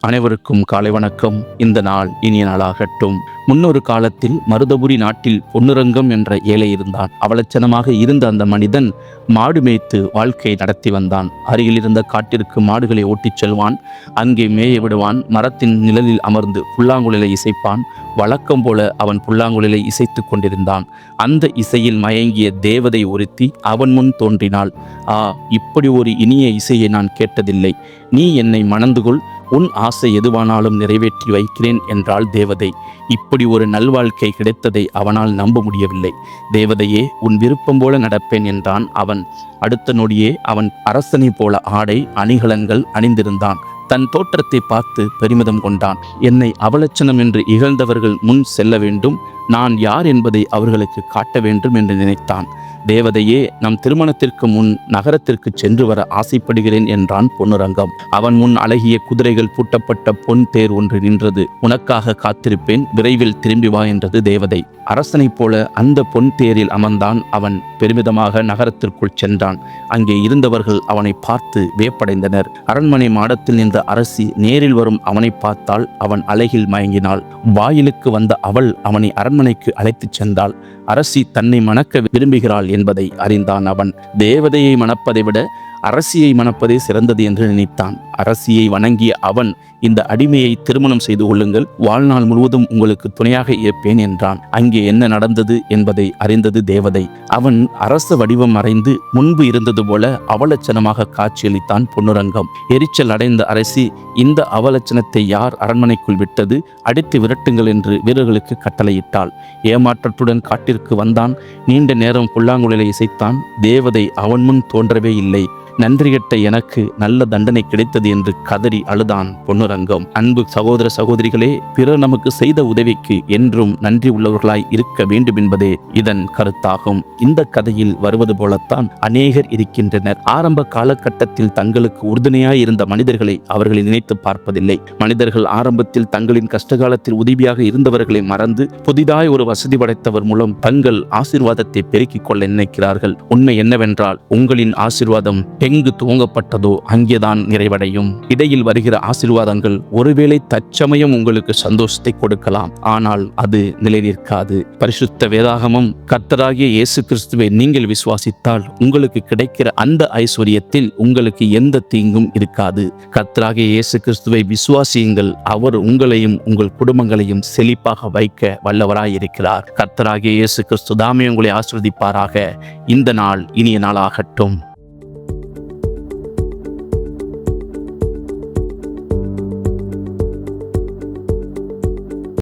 அனைவருக்கும் காலை வணக்கம். இந்த நாள் இனிய நாளாகட்டும். முன்னொரு காலத்தில் மருதபுரி நாட்டில் பொன்னுரங்கம் என்ற ஏழை இருந்தான். அவலட்சணமாக இருந்த அந்த மனிதன் மாடு மேய்த்து வாழ்க்கை நடத்தி வந்தான். அருகில் இருந்த காட்டிற்கு மாடுகளை ஓட்டிச் செல்வான். அங்கே மேய விடுவான். மரத்தின் நிழலில் அமர்ந்து புல்லாங்குழலை இசைப்பான். வழக்கம் போல அவன் புல்லாங்குழலை இசைத்து கொண்டிருந்தான். அந்த இசையில் மயங்கிய தேவதை ஒருத்தி அவன் முன் தோன்றினாள். இப்படி ஒரு இனிய இசையை நான் கேட்டதில்லை. நீ என்னை மணந்து கொள், உன் ஆசை எதுவானாலும் நிறைவேற்றி வைக்கிறேன் என்றாள் தேவதை. இப்படி ஒரு நல்வாழ்க்கை கிடைத்ததை அவனால் நம்ப முடியவில்லை. தேவதையே, உன் விருப்பம் போல நடப்பேன் என்றான் அவன். அடுத்த நொடியே அவன் அரசனை போல ஆடை அணிகலன்கள் அணிந்திருந்தான். தன் தோற்றத்தை பார்த்து பெருமிதம் கொண்டான். என்னை அவலட்சணம் என்று இகழ்ந்தவர்கள் முன் செல்ல வேண்டும், நான் யார் என்பதை அவர்களுக்கு காட்ட வேண்டும் என்று நினைத்தான். தேவதையே, நம் திருமணத்திற்கு முன் நகரத்திற்கு சென்று வர ஆசைப்படுகிறேன் என்றான் பொன்னுரங்கம். அவன் முன் அழகிய குதிரைகள் பூட்டப்பட்ட பொன் தேர் ஒன்று நின்றது. உனக்காக காத்திருப்பேன், விரைவில் திரும்பி வா என்றது தேவதை. அரசனைப் போல அந்த பொன் தேரில் அமர்ந்தான் அவன். பெருமிதமாக நகரத்திற்குள் சென்றான். அங்கே இருந்தவர்கள் அவனை பார்த்து வியப்படைந்தனர். அரண்மனை மாடத்தில் நின்ற அரசி நேரில் வரும் அவனை பார்த்தால் அவன் அழகில் மயங்கினாள். வாயிலுக்கு வந்த அவள் அவனை அரண்மனைக்கு அழைத்துச் சென்றாள். அரசி தன்னை மணக்க விரும்புகிறாள் என்பதை அறிந்தான் அவன். தேவதையை மணப்பதை விட அரசியை மணப்பதே சிறந்தது என்று நினைத்தான். அரசியை வணங்கிய அவன், இந்த அடிமையை திருமணம் செய்து கொள்ளுங்கள், வாழ்நாள் முழுவதும் உங்களுக்கு துணையாக இருப்பேன் என்றான். அங்கே என்ன நடந்தது என்பதை அறிந்தது தேவதை. அவன் அரச வடிவம் மறைந்து முன்பு இருந்தது போல அவலட்சணமாக காட்சியளித்தான் பொன்னுரங்கம். எரிச்சல் அடைந்த அரசி, இந்த அவலட்சணத்தை யார் அரண்மனைக்குள் விட்டது, அடித்து விரட்டுங்கள் என்று வீரர்களுக்கு கட்டளையிட்டாள். ஏமாற்றத்துடன் காட்டிற்கு வந்தான். நீண்ட நேரம் புல்லாங்குழலை இசைத்தான். தேவதை அவன் முன் தோன்றவே இல்லை. நன்றிகட்ட எனக்கு நல்ல தண்டனை கிடைத்தது என்று கதறி அழுதான் பொன்னுரங்கம். அன்பு சகோதர சகோதரிகளே, பிறர் நமக்கு செய்த உதவிக்கு என்றும் நன்றி உள்ளவர்களாய் இருக்க வேண்டும் என்பதே இதன் கருத்தாகும். இந்த கதையில் வருவது போலத்தான் அநேகர் இருக்கின்றனர். ஆரம்ப காலகட்டத்தில் தங்களுக்கு உறுதுணையாய் இருந்த மனிதர்களை அவர்களை நினைத்து பார்ப்பதில்லை. மனிதர்கள் ஆரம்பத்தில் தங்களின் கஷ்டகாலத்தில் உதவியாக இருந்தவர்களை மறந்து புதிதாய் ஒரு வசதி படைத்தவர் மூலம் தங்கள் ஆசீர்வாதத்தை பெருக்கிக் கொள்ள நினைக்கிறார்கள். உண்மை என்னவென்றால், உங்களின் ஆசீர்வாதம் எங்கு துவங்கப்பட்டதோ அங்கேதான் நிறைவடையும். இடையில் வருகிற ஆசீர்வாதங்கள் ஒருவேளை தற்சமயம் உங்களுக்கு சந்தோஷத்தை கொடுக்கலாம், ஆனால் அது நிலைநிற்காது. பரிசுத்த வேதாகமம், கர்த்தராகிய இயேசு கிறிஸ்துவை நீங்கள் விசுவாசித்தால் உங்களுக்கு கிடைக்கிற அந்த ஐஸ்வர்யத்தில் உங்களுக்கு எந்த தீங்கும் இருக்காது. கர்த்தராகிய இயேசு கிறிஸ்துவை விசுவாசியுங்கள், அவர் உங்களையும் உங்கள் குடும்பங்களையும் செழிப்பாக வைக்க வல்லவராய் இருக்கிறார். கர்த்தராகிய இயேசு கிறிஸ்து தாமே உங்களை ஆசீர்வதிப்பாராக. இந்த நாள் இனிய நாளாகட்டும்.